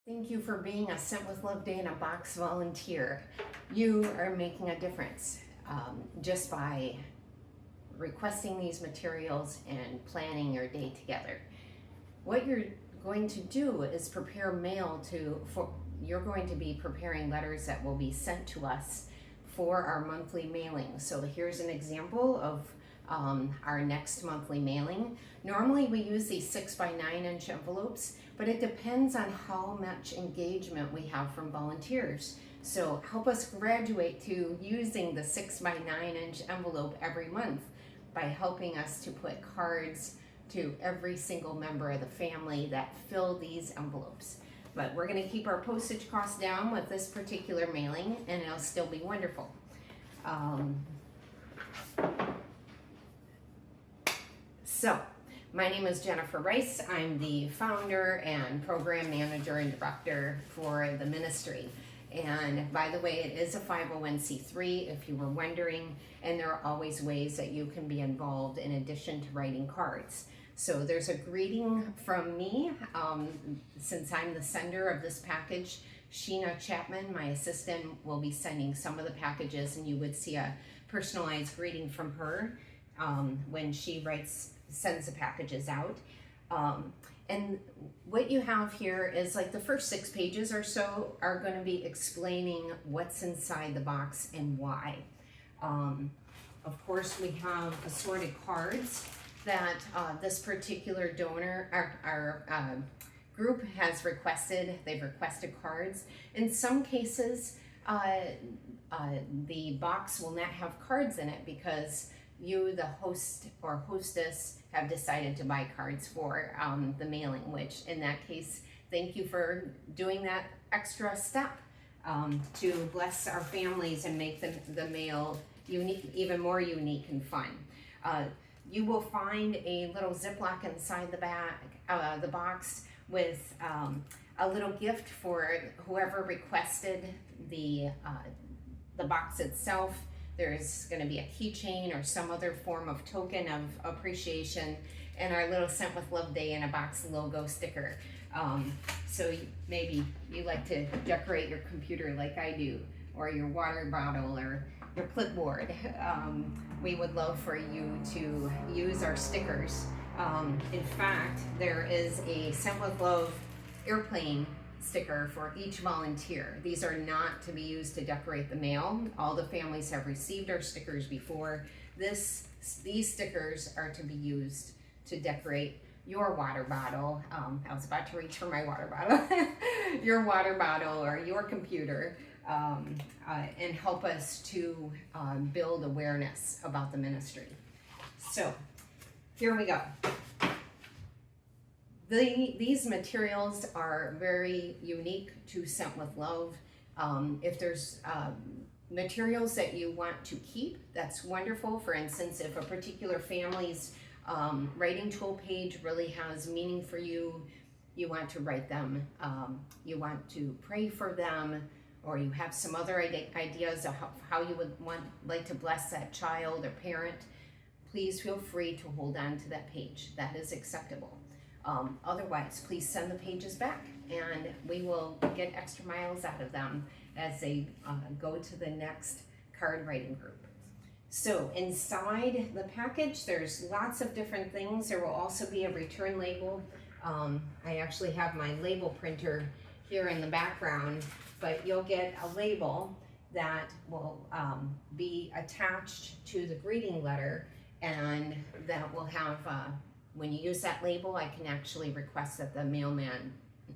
Thank you for being a Sent with Love Day in a Box volunteer. You are making a difference just by requesting these materials and planning your day together. What you're going to do is prepare mail you're going to be preparing letters that will be sent to us for our monthly mailing. So here's an example of our next monthly mailing. Normally we use these 6x9" envelopes, but it depends on how much engagement we have from volunteers. So help us graduate to using the 6x9" envelope every month by helping us to put cards to every single member of the family that fill these envelopes. But we're going to keep our postage costs down with this particular mailing, and it'll still be wonderful. So, my name is Jennifer Rice. I'm the founder and program manager and director for the ministry. And by the way, it is a 501c3 if you were wondering, and there are always ways that you can be involved in addition to writing cards. So there's a greeting from me, since I'm the sender of this package. Sheena Chapman, my assistant, will be sending some of the packages, and you would see a personalized greeting from her when she sends the packages out. And what you have here is like the first 6 pages or so are going to be explaining what's inside the box and why. Of course, we have assorted cards that this particular donor, our group has requested. They've requested cards. In some cases, the box will not have cards in it because you, the host or hostess, have decided to buy cards for the mailing, which in that case, thank you for doing that extra step to bless our families and make the mail unique, even more unique and fun. You will find a little Ziploc inside the box with a little gift for whoever requested the box itself. There's going to be a keychain or some other form of token of appreciation, and our little Sent with Love Day in a Box logo sticker. So maybe you like to decorate your computer like I do, or your water bottle, or your clipboard. We would love for you to use our stickers. In fact, there is a Sent with Love airplane sticker for each volunteer. These are not to be used to decorate the mail. All the families have received our stickers before. These stickers are to be used to decorate your water bottle. I was about to reach for my water bottle. Your water bottle or your computer, and help us to build awareness about the ministry. So here we go. These materials are very unique to Sent with Love. If there's materials that you want to keep, that's wonderful. For instance, if a particular family's writing tool page really has meaning for you, you want to write them, you want to pray for them, or you have some other ideas of how you would like to bless that child or parent, please feel free to hold on to that page. That is acceptable. Otherwise, please send the pages back, and we will get extra miles out of them as they go to the next card writing group. So inside the package, there's lots of different things. There will also be a return label. I actually have my label printer here in the background, but you'll get a label that will be attached to the greeting letter, and that will have when you use that label, I can actually request that the mailman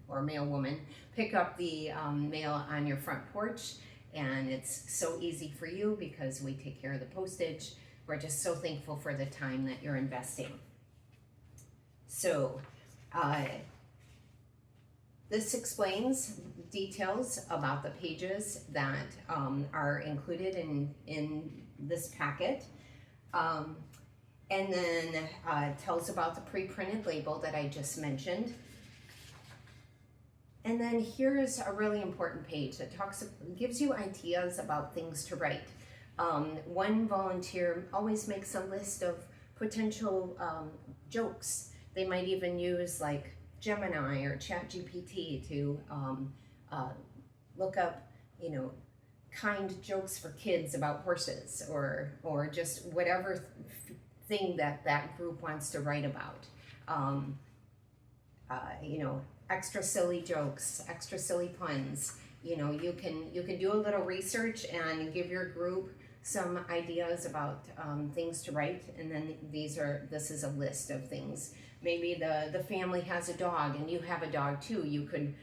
or mailwoman pick up the mail on your front porch. And it's so easy for you because we take care of the postage. We're just so thankful for the time that you're investing. So this explains details about the pages that are included in this packet. And then tells about the pre-printed label that I just mentioned. And then here's a really important page that gives you ideas about things to write. One volunteer always makes a list of potential jokes. They might even use like Gemini or ChatGPT to look up, you know, kind jokes for kids about horses, or just whatever thing that that group wants to write about. You know, extra silly jokes, extra silly puns. You know, you can do a little research and give your group some ideas about things to write, and then this is a list of things. Maybe the family has a dog and you have a dog too. You could,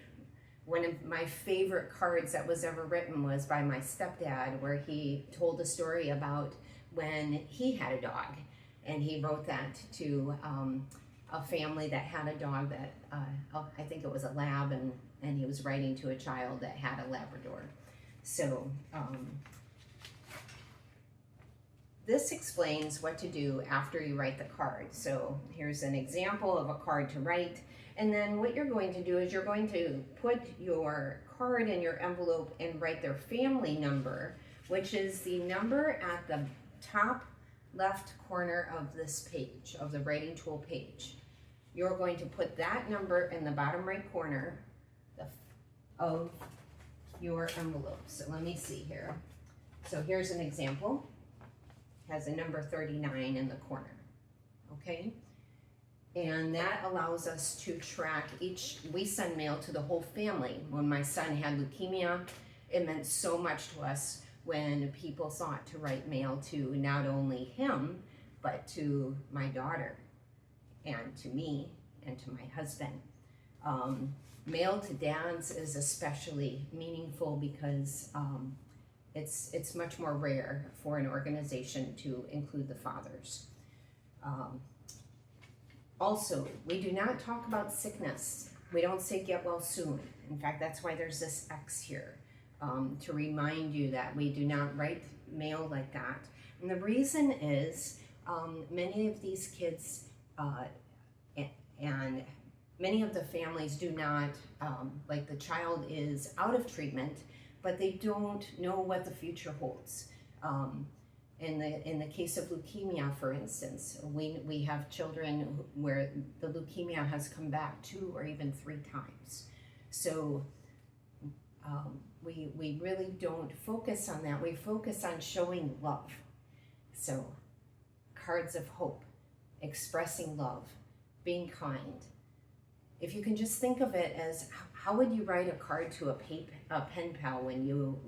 one of my favorite cards that was ever written was by my stepdad, where he told a story about when he had a dog, and he wrote that to a family that had a dog that I think it was a lab, and he was writing to a child that had a Labrador. So this explains what to do after you write the card. So here's an example of a card to write. And then what you're going to do is you're going to put your card in your envelope and write their family number, which is the number at the top left corner of this page, of the writing tool page. You're going to put that number in the bottom right corner of your envelope. So let me see here. So here's an example. Has a number 39 in the corner, okay? And that allows us to track we send mail to the whole family. When my son had leukemia, it meant so much to us when people thought to write mail to not only him, but to my daughter, and to me, and to my husband. Mail to dads is especially meaningful because it's much more rare for an organization to include the fathers. Also, we do not talk about sickness. We don't say get well soon. In fact, that's why there's this X here, to remind you that we do not write mail like that. And the reason is many of these kids and many of the families do not, like the child is out of treatment, but they don't know what the future holds. In the case of leukemia, for instance, we have children where the leukemia has come back 2 or even 3 times. So we really don't focus on that. We focus on showing love. So cards of hope, expressing love, being kind. If you can just think of it as, how would you write a card to a pen pal when you,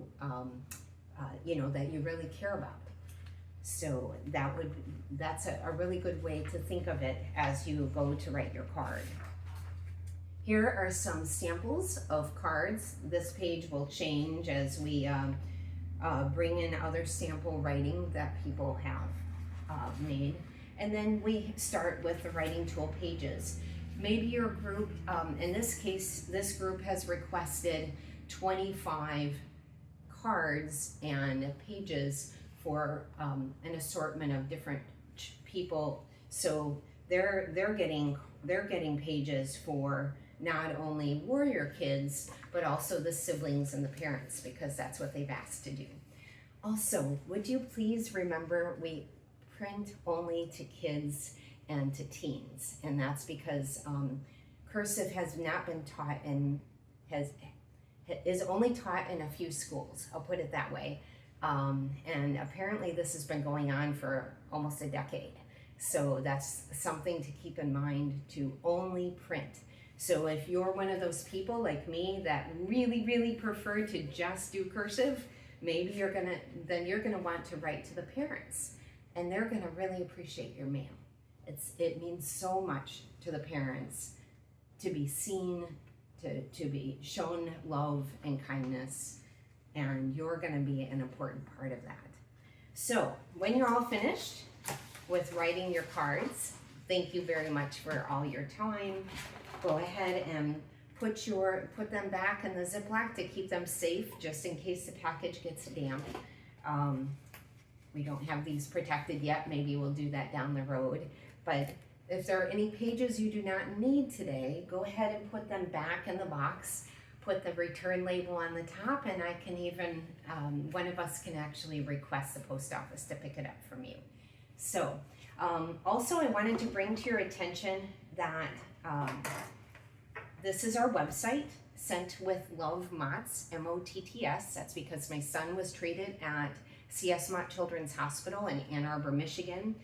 you know, that you really care about? So that's a really good way to think of it as you go to write your card. Here are some samples of cards. This page will change as we bring in other sample writing that people have made. And then we start with the writing tool pages. Maybe your group, in this case, this group has requested 25 cards and pages for an assortment of different people. So they're getting pages for not only warrior kids, but also the siblings and the parents, because that's what they've asked to do. Also, would you please remember, we print only to kids and to teens, and that's because cursive has not been taught and is only taught in a few schools, I'll put it that way. And apparently this has been going on for almost a decade. So that's something to keep in mind, to only print. So if you're one of those people like me that really, really prefer to just do cursive, maybe you're gonna want to write to the parents, and they're gonna really appreciate your mail. It means so much to the parents to be seen, to be shown love and kindness, and you're gonna be an important part of that. So when you're all finished with writing your cards, thank you very much for all your time. Go ahead and put them back in the Ziploc to keep them safe, just in case the package gets damp. We don't have these protected yet. Maybe we'll do that down the road. But if there are any pages you do not need today, go ahead and put them back in the box. Put the return label on the top, and I can even, one of us can actually request the post office to pick it up from you. So, also I wanted to bring to your attention that This is our website, Sent with Love Motts, M-O-T-T-S. That's because my son was treated at C.S. Mott Children's Hospital in Ann Arbor, Michigan.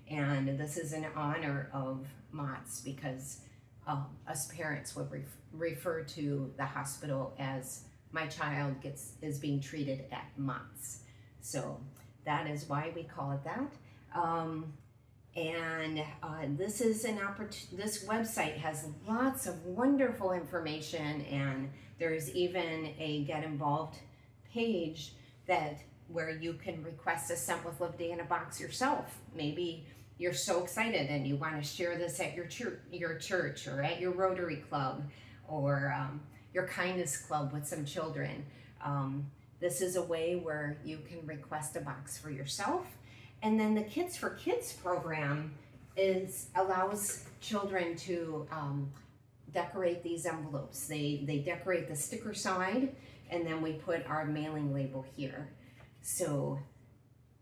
And this is in honor of Mott's because us parents would refer to the hospital as my child is being treated at Mott's. So that is why we call it that. This is an this website has lots of wonderful information, and there's even a Get Involved page where you can request a Sent with Love Day in a Box yourself. Maybe you're so excited and you want to share this at your church or at your Rotary Club or your Kindness Club with some children. This is a way where you can request a box for yourself. And then the Kids for Kids program allows children to decorate these envelopes. They decorate the sticker side, and then we put our mailing label here. So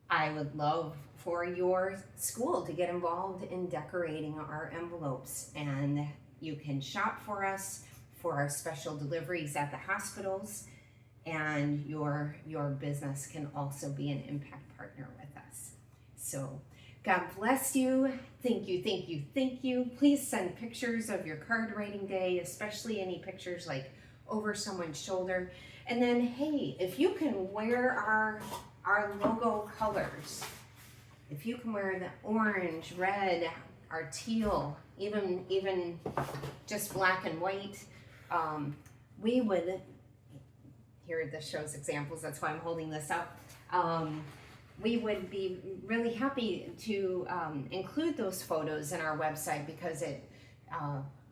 I would love for your school to get involved in decorating our envelopes, and you can shop for us for our special deliveries at the hospitals, and your business can also be an impact partner with us. So God bless you. Thank you, thank you, thank you. Please send pictures of your card writing day, especially any pictures like over someone's shoulder. And then, hey, if you can wear our logo colors, if you can wear the orange, red, our teal, even just black and white, we would, here this shows examples, that's why I'm holding this up. We would be really happy to include those photos in our website because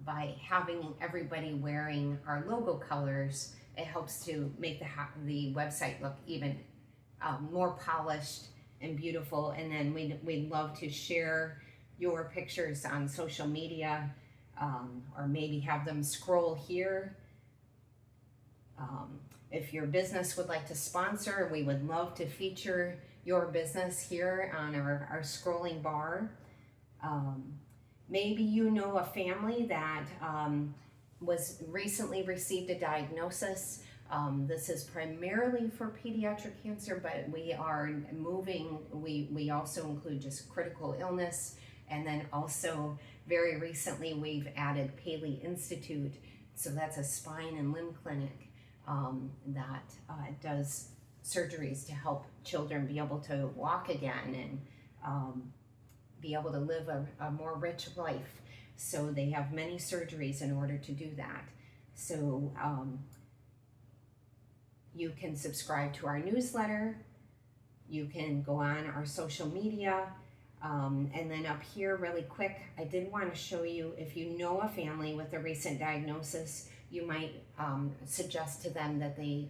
by having everybody wearing our logo colors, it helps to make the website look even more polished and beautiful. And then we'd love to share your pictures on social media, or maybe have them scroll here. If your business would like to sponsor, we would love to feature your business here on our scrolling bar. Maybe you know a family that was recently received a diagnosis. This is primarily for pediatric cancer, but we are moving, we also include just critical illness, and then also very recently we've added Paley Institute, so that's a spine and limb clinic that does surgeries to help children be able to walk again and be able to live a more rich life. So they have many surgeries in order to do that. So you can subscribe to our newsletter, you can go on our social media, and then up here really quick, I did want to show you, if you know a family with a recent diagnosis, you might suggest to them that they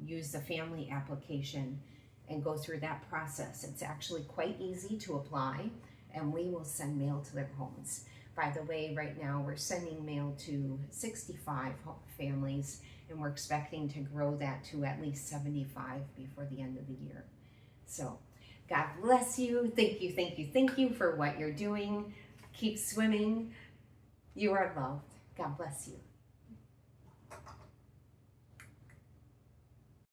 use the family application and go through that process. It's actually quite easy to apply, and we will send mail to their homes. By the way, right now we're sending mail to 65 families, and we're expecting to grow that to at least 75 before the end of the year. So God bless you. Thank you, thank you, thank you for what you're doing. Keep swimming. You are loved. God bless you.